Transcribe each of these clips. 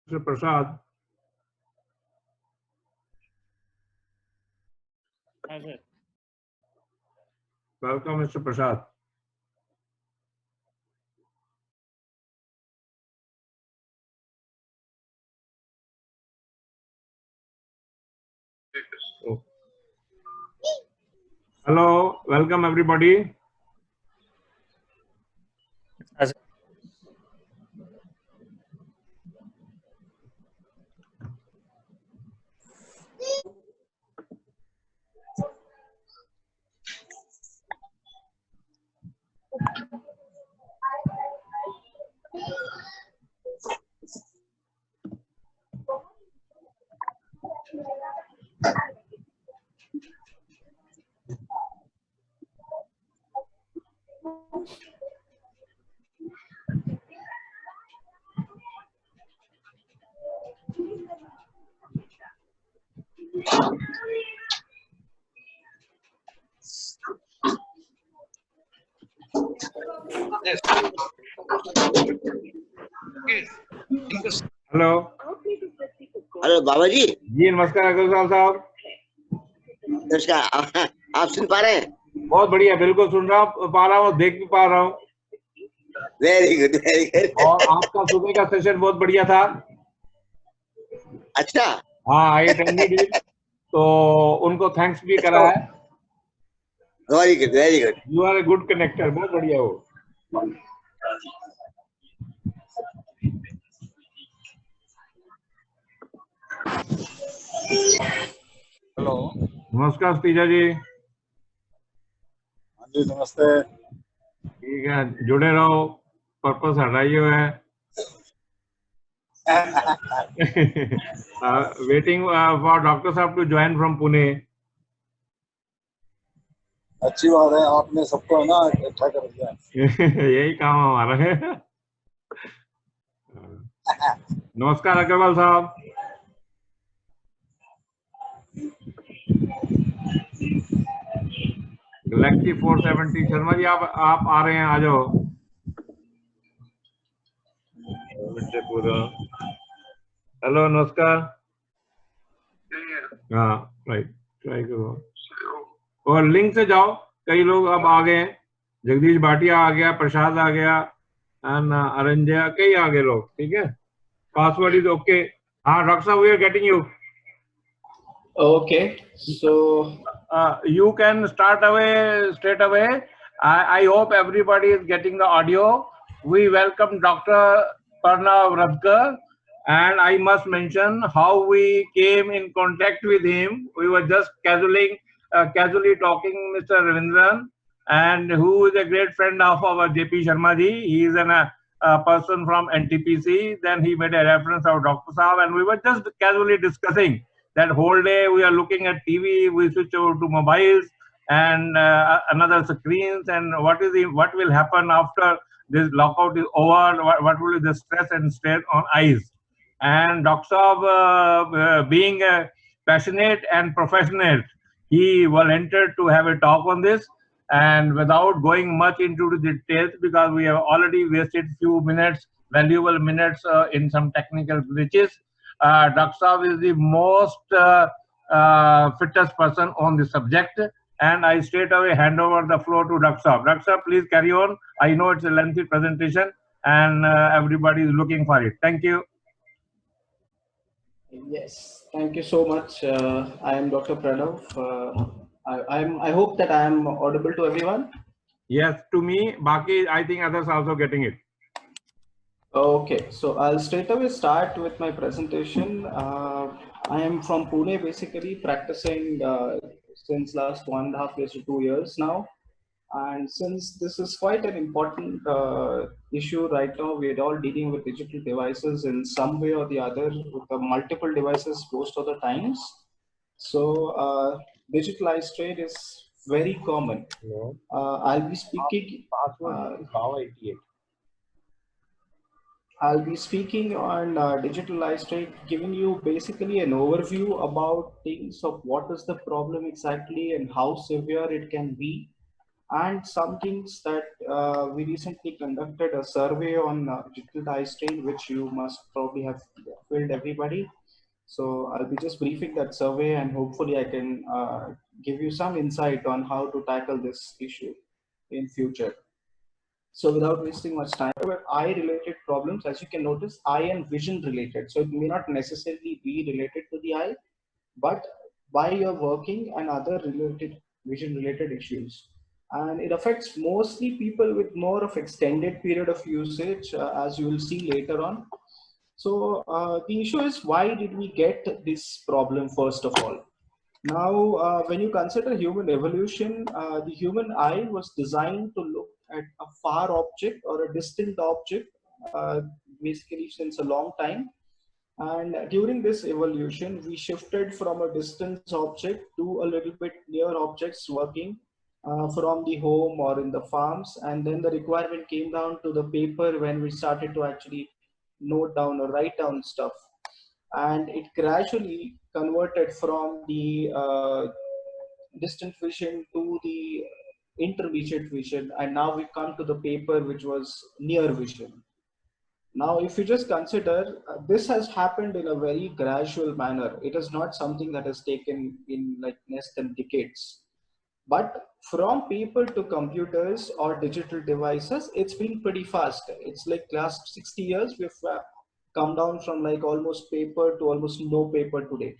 Mr. Prasad. Hi, sir. Welcome, Mr. Prasad. Oh. Hello, welcome everybody. Hi, sir. Hello hello Baba ji. जी नमस्कार अग्रवाल साहब। नमस्कार। आप सुन पा रहे हैं? बहुत बढ़िया, बिल्कुल सुन पा रहा हूँ, देख भी पा रहा हूँ। Very good, very good. और आपका सुबह का सेशन बहुत बढ़िया था। अच्छा, हाँ, आई अटेंडेड इट, तो उनको थैंक्स भी करा है। Very good, very good. You are a good connector, बहुत बढ़िया हो। हेलो। नमस्कार तीजा जी। हाँ जी, नमस्ते। ठीक है, जुड़े रहो, पर्पस हटाइए हुए है। वेटिंग फॉर डॉक्टर साहब टू ज्वाइन फ्रॉम पुणे। अच्छी बात है, आपने सबको है ना इकट्ठा कर दिया। यही काम हमारा है। नमस्कार अग्रवाल साहब। गैलेक्सी 470 शर्मा जी, आप आ रहे हैं, आ जाओ। हेलो नमस्कार। हाँ राइट, ट्राई करो और लिंक से जाओ। कई लोग अब आ गए हैं, जगदीश भाटिया आ गया, प्रसाद आ गया, अरंजया, कई आ गए लोग। ठीक है, पासवर्ड इज ओके। हाँ डॉक्टर साहब, we are getting you. Okay, so You can start away straight away. I hope everybody is getting the audio. We welcome Dr. Pranav Radkar, and I must mention how we came in contact with him. We were just casually talking Mr. Ravindran, and who is a great friend of our JP Sharma ji. He is a person from NTPC. Then he made a reference of Dr. Saab, and we were just casually discussing that whole day we are looking at TV, we switch over to mobiles and another screens, and what will happen after this lockout is over, what will be the stress and strain on eyes. And Dr. Saab, being a passionate and professional, he volunteered to have a talk on this. And without going much into the details, because we have already wasted few minutes, valuable minutes in some technical glitches, Dr. Saab is the most fittest person on the subject, and I straight away hand over the floor to Dr. Saab. Dr. Saab, please carry on. I know it's a lengthy presentation, and everybody is looking for it. Thank you. yes, thank you so much. I am Dr. Pranav. I hope that I am audible to everyone. Yes, to me, Baki, I think others also getting it. Okay, so I'll straight away start with my presentation. I am from Pune, basically practicing since last 1.5 years to 2 years now. And since this is quite an important issue right now, we're all dealing with digital devices in some way or the other, with the multiple devices most of the times. So digitalized trade is very common. No. I'll be speaking. Password is BAVA88. I'll be speaking on digitalized trade, giving you basically an overview about things of what is the problem exactly and how severe it can be. And some things that we recently conducted a survey on digital eye strain, which you must probably have filled, everybody. So I'll be just briefing that survey, and hopefully I can give you some insight on how to tackle this issue in future. So without wasting much time, eye related problems, as you can notice, eye and vision related. So it may not necessarily be related to the eye, but by your working and other related vision related issues. And it affects mostly people with more of extended period of usage, as you will see later on. So the issue is, why did we get this problem first of all? Now, when you consider human evolution, the human eye was designed to look at a far object or a distant object, uh, basically since a long time. And during this evolution, we shifted from a distance object to a little bit near objects working from the home or in the farms. And then the requirement came down to the paper when we started to actually note down or write down stuff. And it gradually converted from the distant vision to the intermediate vision. And now we come to the paper, which was near vision. Now, if you just consider, this has happened in a very gradual manner. It is not something that has taken in like less than decades. But from paper to computers or digital devices, it's been pretty fast. It's like last 60 years, we've come down from like almost paper to almost no paper today.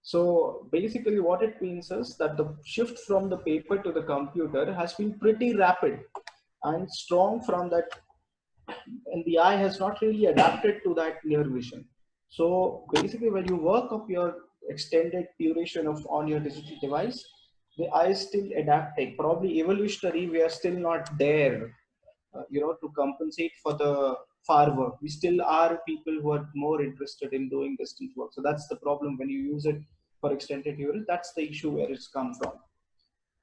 So basically what it means is that the shift from the paper to the computer has been pretty rapid and strong from that, and the eye has not really adapted to that near vision. So basically when you work up your extended duration of on your digital device, the eye is still adapting. Probably evolutionary, we are still not there, to compensate for the far work. We still are people who are more interested in doing distant work. So that's the problem when you use it for extended duration. That's the issue where it's come from.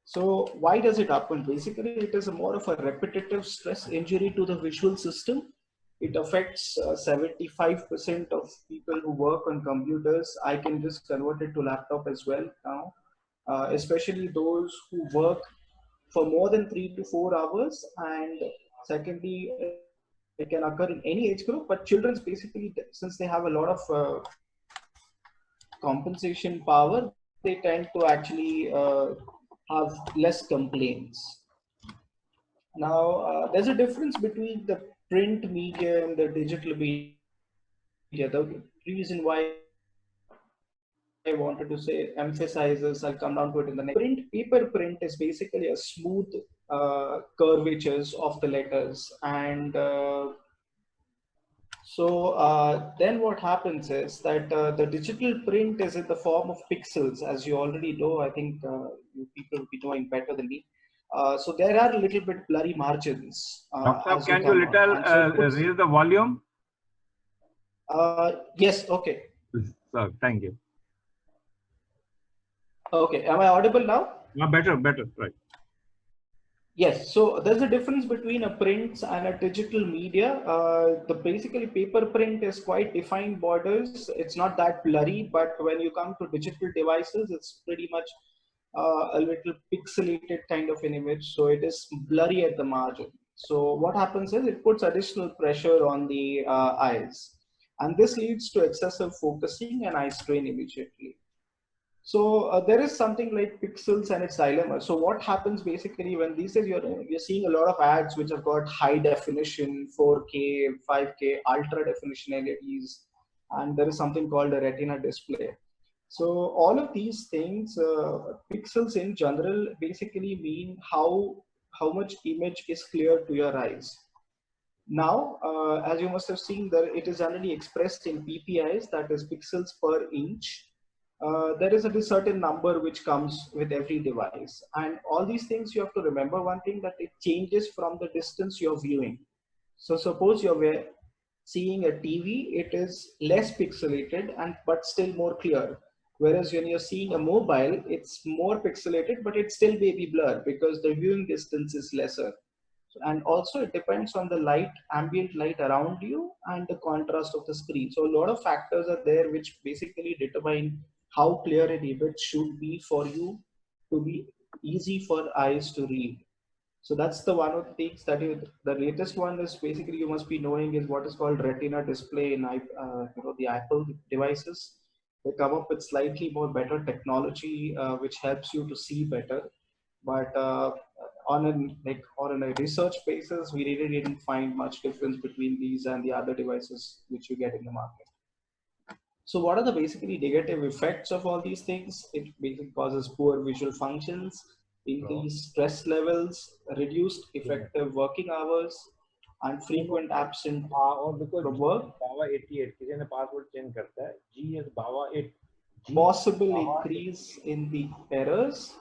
So why does it happen? Basically, it is a more of a repetitive stress injury to the visual system. It affects 75% of people who work on computers. I can just convert it to laptop as well now, especially those who work for more than 3 to 4 hours. And secondly, it can occur in any age group, but children's basically, since they have a lot of compensation power, they tend to actually have less complaints. Now, there's a difference between the print media and the digital media. The reason why I wanted to say emphasizes, I'll come down to it in the next. Paper print is basically a smooth curvatures of the letters, and then what happens is that the digital print is in the form of pixels, as you already know. I think you people will be knowing better than me. So there are a little bit blurry margins. Doctor, can you little raise the volume? Yes, okay. So, thank you. Okay, am I audible now? No, better, right. Yes, so there's a difference between a print and a digital media. The basically paper print is quite defined borders. It's not that blurry, but when you come to digital devices, it's pretty much a little pixelated kind of an image. So it is blurry at the margin. So what happens is it puts additional pressure on the eyes. And this leads to excessive focusing and eye strain immediately. So there is something like pixels and its dilemma. So what happens basically when these days you're seeing a lot of ads which have got high definition, 4K, 5K, ultra definition LEDs, and there is something called a retina display. So all of these things, pixels in general basically mean how much image is clear to your eyes. Now, as you must have seen, that it is generally expressed in PPIs, that is pixels per inch. There is a certain number which comes with every device, and all these things you have to remember one thing, that it changes from the distance you're viewing. So suppose you're seeing a TV, it is less pixelated and but still more clear. Whereas when you're seeing a mobile, it's more pixelated, but it's still baby blur because the viewing distance is lesser. And also it depends on the light, ambient light around you, and the contrast of the screen. So a lot of factors are there which basically determine how clear an image should be for you to be easy for eyes to read. So that's the one of the things that the latest one is basically you must be knowing is what is called retina display in the Apple devices. They come up with slightly more better technology which helps you to see better. But on a research basis, we really didn't find much difference between these and the other devices which you get in the market. So what are the basically negative effects of all these things? It basically causes poor visual functions, increased stress levels, reduced effective working hours, and frequent absent और देखो from work, बाबा 88 किसी ने password change करता है G is Baba 8 possible increase in the errors,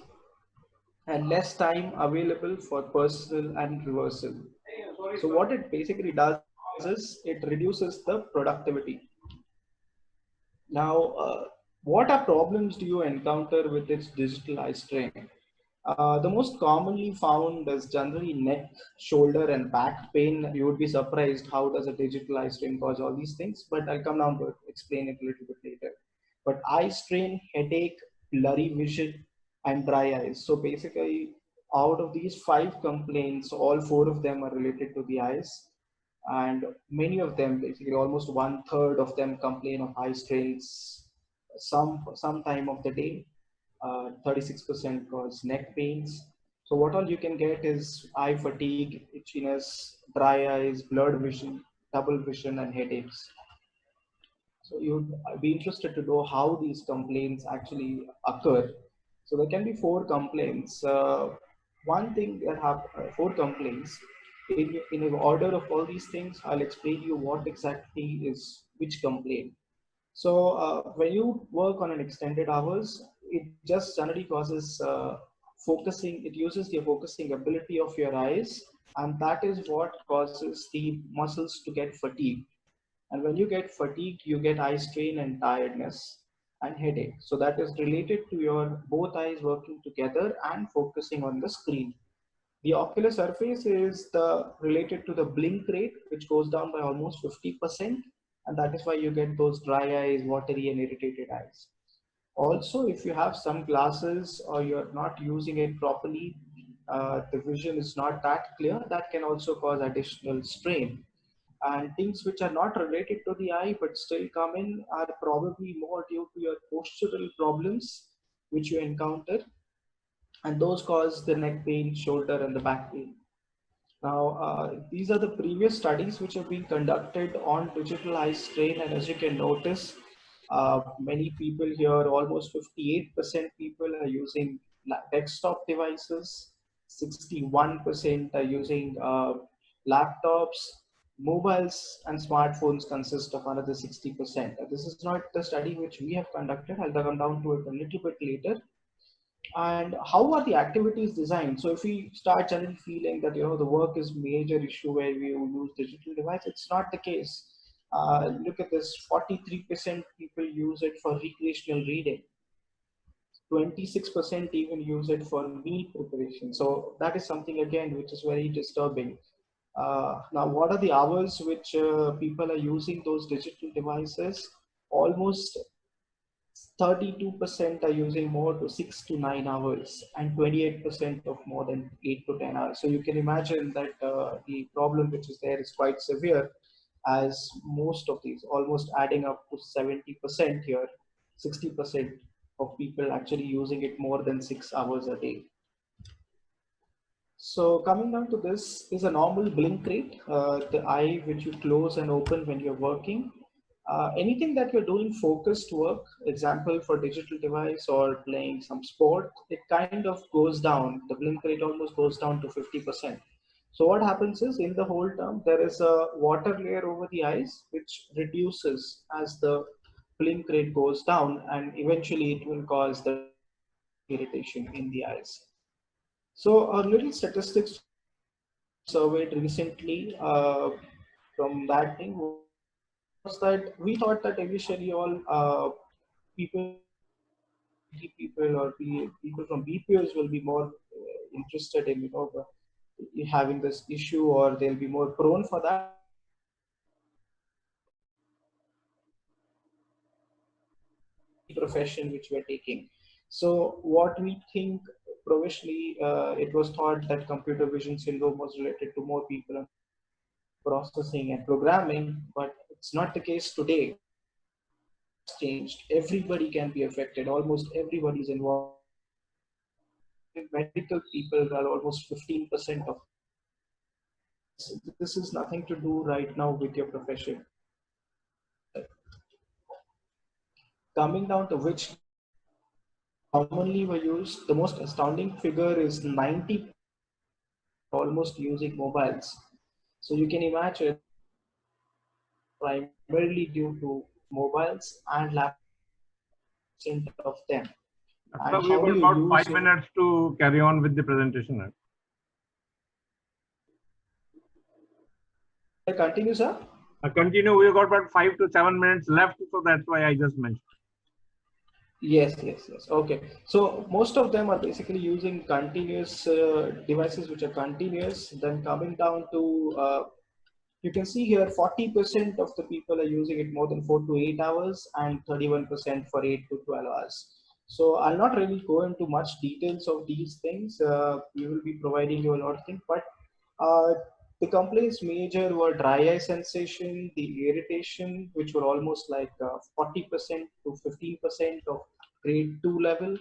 and less time available for personal and reversal. So what it basically does is it reduces the productivity. Now, what are problems do you encounter with its digital eye strain? The most commonly found is generally neck, shoulder, and back pain. You would be surprised how does a digital eye strain cause all these things, but I'll come down to explain it a little bit later. But eye strain, headache, blurry vision, and dry eyes. So basically, out of these 5 complaints, all 4 of them are related to the eyes. And many of them, basically almost 1/3 of them, complain of eye strains some time of the day. 36% cause neck pains. So what all you can get is eye fatigue, itchiness, dry eyes, blurred vision, double vision, and headaches. So you'd be interested to know how these complaints actually occur. So there can be 4 complaints. One thing that have 4 complaints. In order of all these things, I'll explain you what exactly is which complaint. So when you work on an extended hours, it just generally causes focusing. It uses the focusing ability of your eyes, and that is what causes the muscles to get fatigued. And when you get fatigued, you get eye strain and tiredness and headache. So that is related to your both eyes working together and focusing on the screen. The ocular surface is related to the blink rate, which goes down by almost 50%. And that is why you get those dry eyes, watery and irritated eyes. Also, if you have sunglasses or you're not using it properly, the vision is not that clear, that can also cause additional strain. And things which are not related to the eye but still come in are probably more due to your postural problems which you encounter, and those cause the neck pain, shoulder, and the back pain. Now, these are the previous studies which have been conducted on digital eye strain, and as you can notice, many people here, almost 58% people are using desktop devices, 61% are using laptops, mobiles and smartphones consist of another 60%. This is not the study which we have conducted. I'll come down to it a little bit later. And how are the activities designed? So if we start generally feeling that the work is major issue where we use digital device, it's not the case. Look at this: 43% people use it for recreational reading. 26% even use it for meal preparation. So that is something again which is very disturbing. Now, what are the hours which people are using those digital devices? Almost 32% are using more to 6 to 9 hours, and 28% of more than 8 to 10 hours. So you can imagine that the problem which is there is quite severe, as most of these, almost adding up to 70% here, 60% of people actually using it more than 6 hours a day. So coming down to this is a normal blink rate, the eye which you close and open when you're working. Anything that you're doing focused work, example for digital device or playing some sport, it kind of goes down. The blink rate almost goes down to 50%. So what happens is, in the whole term, there is a water layer over the eyes, which reduces as the blink rate goes down, and eventually it will cause the irritation in the eyes. So our little statistics surveyed recently from that thing was that we thought that initially all people or people from BPOs will be more interested in having this issue, or they'll be more prone for that. Profession which we're taking. So what we think provisionally it was thought that computer vision syndrome was related to more people and processing and programming, but it's not the case today. It's changed. Everybody can be affected. Almost everybody is involved. Medical people are almost 15% of. This is nothing to do right now with your profession. Coming down to which commonly were used, the most astounding figure is 90 almost using mobiles. So you can imagine primarily due to mobiles and laptops of them. So we've got about 5 minutes to carry on with the presentation. Continue, sir. Continue. We've got about 5 to 7 minutes left, so that's why I just mentioned. Yes. Okay. So most of them are basically using continuous devices which are continuous. Then coming down to, you can see here 40% of the people are using it more than 4 to 8 hours and 31% for 8 to 12 hours. So I'll not really go into much details of these things. We will be providing you a lot of things, but the complaints major were dry eye sensation, the irritation, which were almost like 40% to 15% of grade 2 level.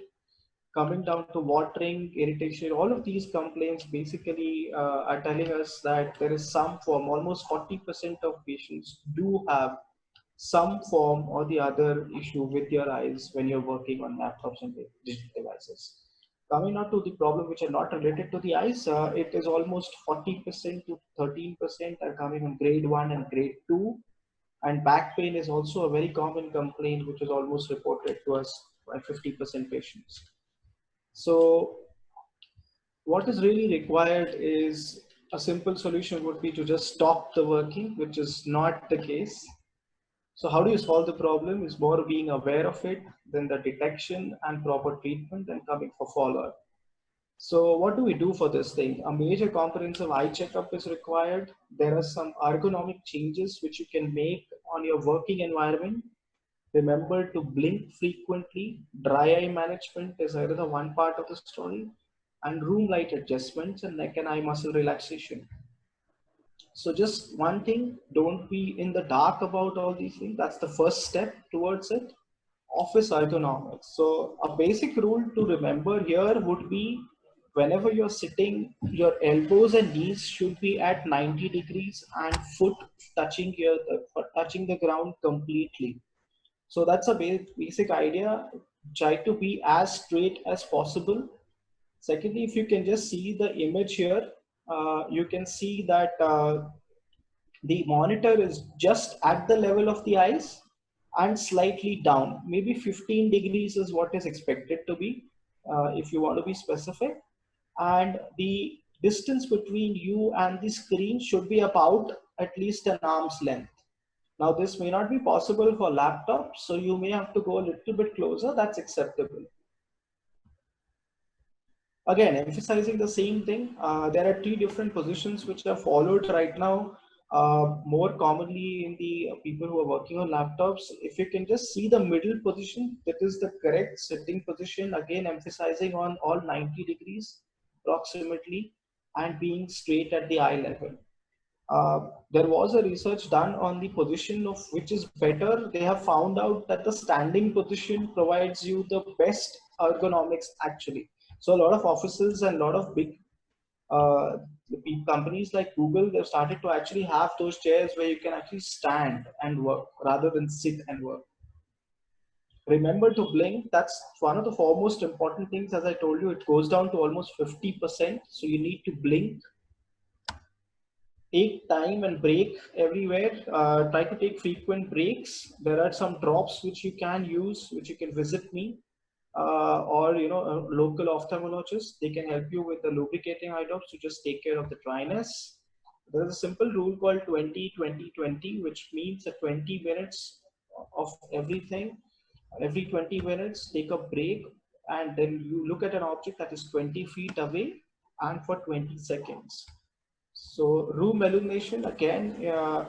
Coming down to watering, irritation, all of these complaints basically are telling us that there is some form, almost 40% of patients do have some form or the other issue with your eyes when you're working on laptops and digital devices. Coming on to the problem which are not related to the eyes, it is almost 40% to 13% are coming on grade 1 and grade 2. And back pain is also a very common complaint which is almost reported to us by 50% patients. So what is really required is a simple solution would be to just stop the working, which is not the case. So how do you solve the problem is more being aware of it, then the detection and proper treatment, and coming for follow-up. So what do we do for this thing? A major comprehensive eye checkup is required. There are some ergonomic changes which you can make on your working environment. Remember to blink frequently. Dry eye management is another one part of the story, and room light adjustments and neck and eye muscle relaxation. So just one thing, don't be in the dark about all these things. That's the first step towards it. Office ergonomics. So a basic rule to remember here would be whenever you're sitting, your elbows and knees should be at 90 degrees and foot touching the ground completely. So that's a basic idea. Try to be as straight as possible. Secondly, if you can just see the image here, you can see that the monitor is just at the level of the eyes and slightly down. Maybe 15 degrees is what is expected to be, if you want to be specific. And the distance between you and the screen should be about at least an arm's length. Now, this may not be possible for laptops, so you may have to go a little bit closer. That's acceptable. Again, emphasizing the same thing, there are 3 different positions which are followed right now, more commonly in the people who are working on laptops. If you can just see the middle position, that is the correct sitting position, again emphasizing on all 90 degrees approximately and being straight at the eye level. There was a research done on the position of which is better. They have found out that the standing position provides you the best ergonomics actually. So a lot of offices and a lot of big companies like Google, they've started to actually have those chairs where you can actually stand and work rather than sit and work. Remember to blink. That's one of the foremost important things. As I told you, it goes down to almost 50%. So you need to blink. Take time and break everywhere. Try to take frequent breaks. There are some drops which you can use, which you can visit me. Or a local ophthalmologist, they can help you with the lubricating eye drops to just take care of the dryness. There's a simple rule called 20-20-20, which means that 20 minutes of everything. Every 20 minutes, take a break, and then you look at an object that is 20 feet away and for 20 seconds. So room illumination, again,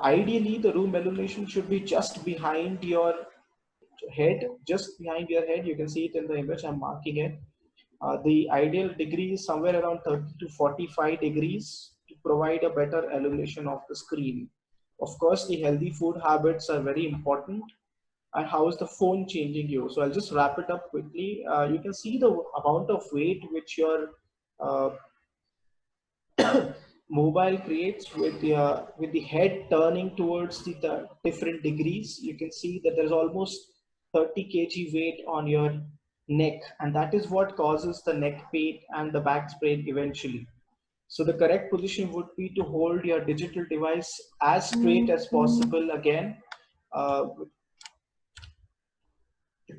ideally the room illumination should be just behind your head, just behind your head. You can see it in the image, I'm marking it. The ideal degree is somewhere around 30 to 45 degrees to provide a better illumination of the screen. Of course, the healthy food habits are very important. And how is the phone changing you? So I'll just wrap it up quickly. You can see the amount of weight which your uh, mobile creates with the head turning towards the different degrees. You can see that there's almost 30 kg weight on your neck, and that is what causes the neck pain and the back sprain eventually. So the correct position would be to hold your digital device as straight as possible. Again, the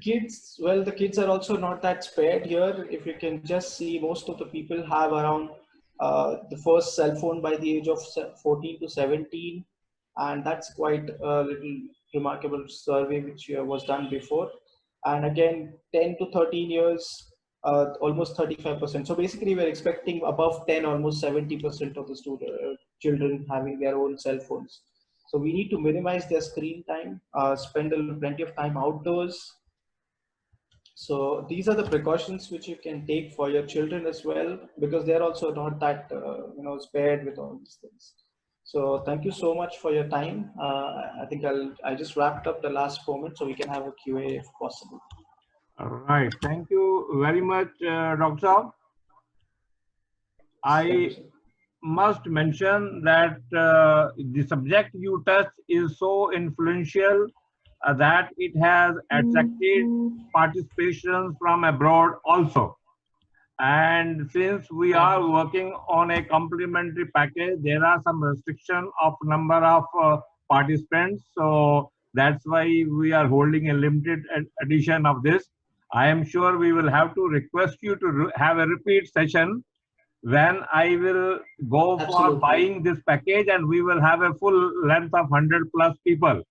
kids are also not that spared here. If you can just see, most of the people have around the first cell phone by the age of 14 to 17, and that's quite a little remarkable survey which was done before. And again, 10 to 13 years, almost 35%. So basically, we're expecting above 10, almost 70% of the children having their own cell phones. So we need to minimize their screen time, spend plenty of time outdoors. So these are the precautions which you can take for your children as well, because they're also not that spared with all these things. So thank you so much for your time. I think I just wrapped up the last moment, so we can have a QA if possible. All right. Thank you very much, Dr. Saab. I must mention that the subject you touched is so influential that it has attracted participation from abroad also. And since we are working on a complementary package, there are some restriction of number of participants. So that's why we are holding a limited edition of this. I am sure we will have to request you to have a repeat session when I will go for buying this package, and we will have a full length of 100+ people.